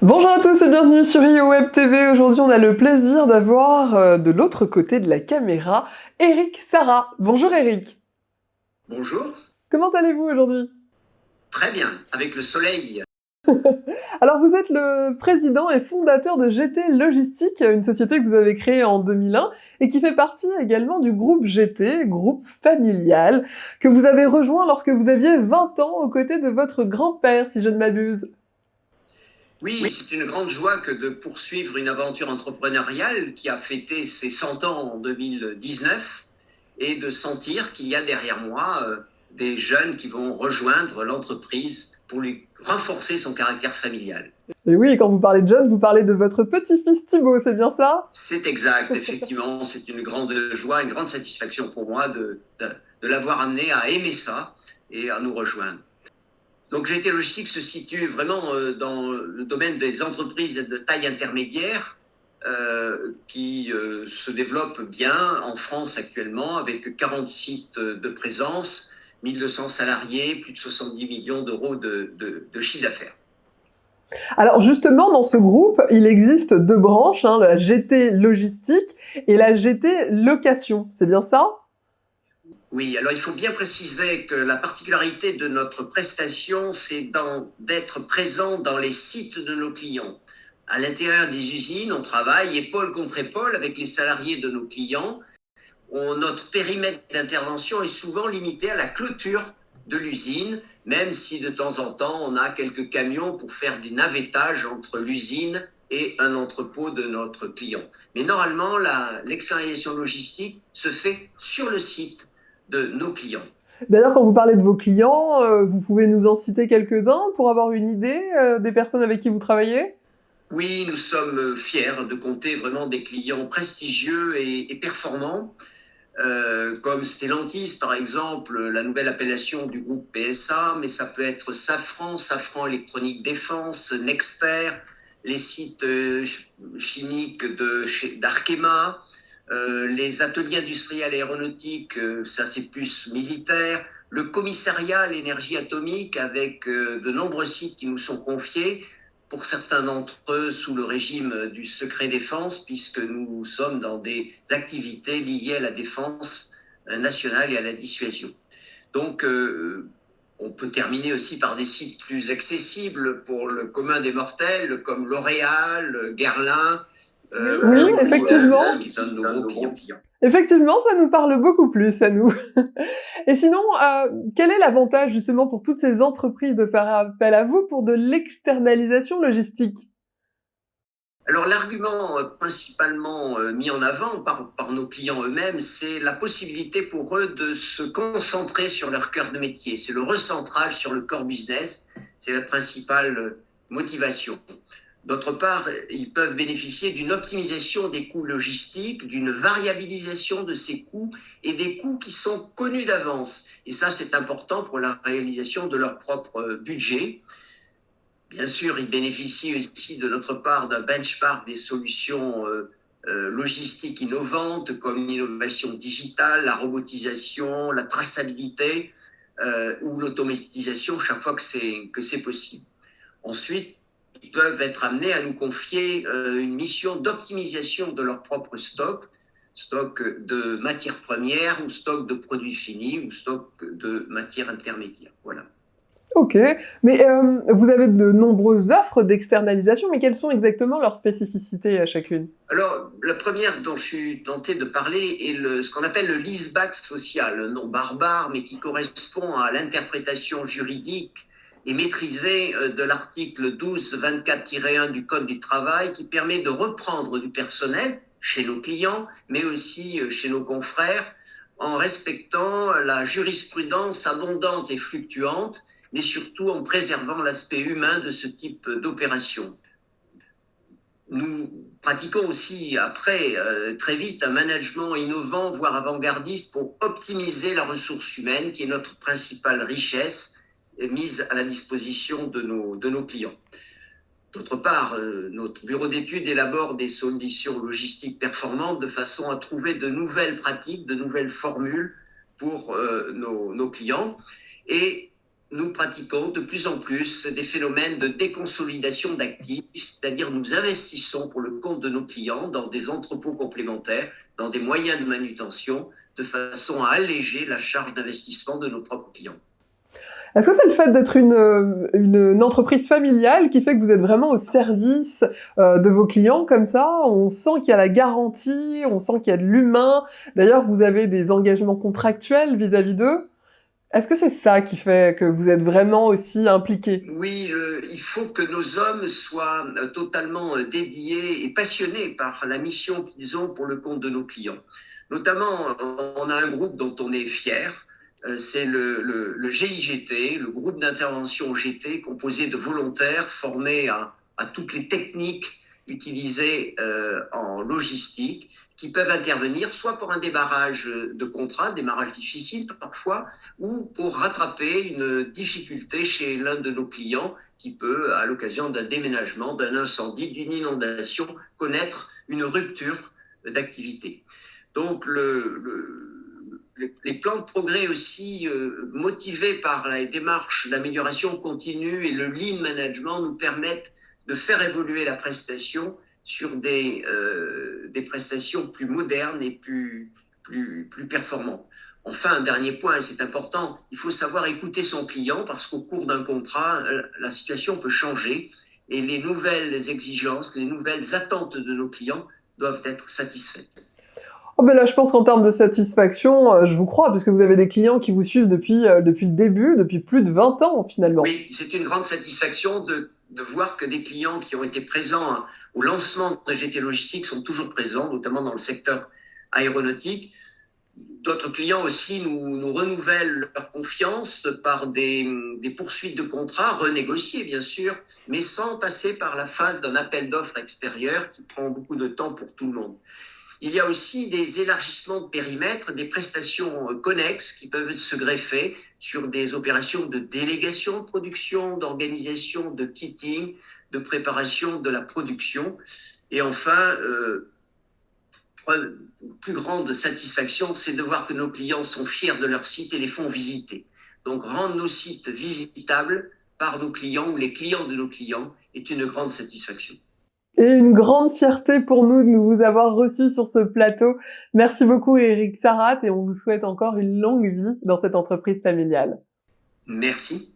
Bonjour à tous et bienvenue sur IO Web TV. Aujourd'hui, on a le plaisir d'avoir de l'autre côté de la caméra, Eric Sarra. Bonjour Eric. Bonjour, Comment allez-vous aujourd'hui? très bien, avec le soleil. Alors, vous êtes le président et fondateur de GT Logistique, une société que vous avez créée en 2001 et qui fait partie également du groupe GT, groupe familial, que vous avez rejoint lorsque vous aviez 20 ans aux côtés de votre grand-père, si je ne m'abuse. Oui, c'est une grande joie que de poursuivre une aventure entrepreneuriale qui a fêté ses 100 ans en 2019 et de sentir qu'il y a derrière moi des jeunes qui vont rejoindre l'entreprise pour lui renforcer son caractère familial. Et oui, quand vous parlez de jeunes, vous parlez de votre petit-fils Thibaut, c'est bien ça? C'est exact, effectivement, c'est une grande joie, une grande satisfaction pour moi de l'avoir amené à aimer ça et à nous rejoindre. Donc GT Logistique se situe vraiment dans le domaine des entreprises de taille intermédiaire qui se développent bien en France actuellement avec 40 sites de présence, 1200 salariés, plus de 70 millions d'euros de chiffre d'affaires. Alors justement, dans ce groupe, il existe deux branches, la GT Logistique et la GT Location. C'est bien ça? Oui, alors il faut bien préciser que la particularité de notre prestation, c'est d'être présent dans les sites de nos clients. À l'intérieur des usines, on travaille épaule contre épaule avec les salariés de nos clients. Notre périmètre d'intervention est souvent limité à la clôture de l'usine, même si de temps en temps, on a quelques camions pour faire du navettage entre l'usine et un entrepôt de notre client. Mais normalement, l'externalisation logistique se fait sur le site de nos clients. D'ailleurs, quand vous parlez de vos clients, vous pouvez nous en citer quelques-uns pour avoir une idée des personnes avec qui vous travaillez? Oui, nous sommes fiers de compter vraiment des clients prestigieux et performants, comme Stellantis par exemple, la nouvelle appellation du groupe PSA, mais ça peut être Safran, Safran Électronique Défense, Nexter, les sites chimiques d'Arkema, les ateliers industriels aéronautiques, ça c'est plus militaire, le commissariat à l'énergie atomique avec de nombreux sites qui nous sont confiés, pour certains d'entre eux sous le régime du secret défense, puisque nous sommes dans des activités liées à la défense nationale et à la dissuasion. Donc, on peut terminer aussi par des sites plus accessibles pour le commun des mortels, comme L'Oréal, Guerlain, Oui, effectivement. qui sont de nos gros clients. Effectivement, ça nous parle beaucoup plus à nous. Et sinon, quel est l'avantage justement pour toutes ces entreprises de faire appel à vous pour de l'externalisation logistique? Alors l'argument principalement mis en avant par nos clients eux-mêmes, c'est la possibilité pour eux de se concentrer sur leur cœur de métier. C'est le recentrage sur le core business, c'est la principale motivation. D'autre part, ils peuvent bénéficier d'une optimisation des coûts logistiques, d'une variabilisation de ces coûts et des coûts qui sont connus d'avance. Et ça, c'est important pour la réalisation de leur propre budget. Bien sûr, ils bénéficient aussi de notre part d'un benchmark des solutions logistiques innovantes comme l'innovation digitale, la robotisation, la traçabilité ou l'automatisation chaque fois que c'est possible. Ensuite, ils peuvent être amenés à nous confier une mission d'optimisation de leur propre stock de matières premières ou stock de produits finis ou stock de matières intermédiaires. Voilà. Ok, mais vous avez de nombreuses offres d'externalisation, mais quelles sont exactement leurs spécificités à chacune? Alors, la première dont je suis tenté de parler est ce qu'on appelle le leaseback social, un nom barbare, mais qui correspond à l'interprétation juridique et maîtrisée de l'article 1224-1 du Code du travail, qui permet de reprendre du personnel chez nos clients, mais aussi chez nos confrères, en respectant la jurisprudence abondante et fluctuante, mais surtout en préservant l'aspect humain de ce type d'opération. Nous pratiquons aussi après très vite un management innovant, voire avant-gardiste, pour optimiser la ressource humaine, qui est notre principale richesse mise à la disposition de nos clients. D'autre part, notre bureau d'études élabore des solutions logistiques performantes de façon à trouver de nouvelles pratiques, de nouvelles formules pour nos clients. Et nous pratiquons de plus en plus des phénomènes de déconsolidation d'actifs, c'est-à-dire nous investissons pour le compte de nos clients dans des entrepôts complémentaires, dans des moyens de manutention, de façon à alléger la charge d'investissement de nos propres clients. Est-ce que c'est le fait d'être une entreprise familiale qui fait que vous êtes vraiment au service de vos clients comme ça? On sent qu'il y a la garantie, on sent qu'il y a de l'humain. D'ailleurs, vous avez des engagements contractuels vis-à-vis d'eux. Est-ce que c'est ça qui fait que vous êtes vraiment aussi impliqués? Oui, il faut que nos hommes soient totalement dédiés et passionnés par la mission qu'ils ont pour le compte de nos clients. Notamment, on a un groupe dont on est fier, c'est le GIGT, le groupe d'intervention GT, composé de volontaires formés à toutes les techniques utilisées en logistique, qui peuvent intervenir soit pour un démarrage de contrat, démarrage difficile parfois, ou pour rattraper une difficulté chez l'un de nos clients qui peut, à l'occasion d'un déménagement, d'un incendie, d'une inondation, connaître une rupture d'activité. Donc les plans de progrès aussi motivés par la démarche d'amélioration continue et le lean management nous permettent de faire évoluer la prestation sur des prestations plus modernes et plus performantes. Enfin, un dernier point, et c'est important, il faut savoir écouter son client parce qu'au cours d'un contrat, la situation peut changer et les nouvelles exigences, les nouvelles attentes de nos clients doivent être satisfaites. Oh ben là, je pense qu'en termes de satisfaction, je vous crois, parce que vous avez des clients qui vous suivent depuis le début, depuis plus de 20 ans finalement. Oui, c'est une grande satisfaction de voir que des clients qui ont été présents au lancement de GT Logistique sont toujours présents, notamment dans le secteur aéronautique. D'autres clients aussi nous renouvellent leur confiance par des poursuites de contrats, renégociées bien sûr, mais sans passer par la phase d'un appel d'offres extérieur qui prend beaucoup de temps pour tout le monde. Il y a aussi des élargissements de périmètre, des prestations connexes qui peuvent se greffer sur des opérations de délégation de production, d'organisation, de kitting, de préparation de la production. Et enfin, plus grande satisfaction, c'est de voir que nos clients sont fiers de leur site et les font visiter. Donc, rendre nos sites visitables par nos clients ou les clients de nos clients est une grande satisfaction. Et une grande fierté pour nous de vous avoir reçus sur ce plateau. Merci beaucoup Éric Sarrath et on vous souhaite encore une longue vie dans cette entreprise familiale. Merci.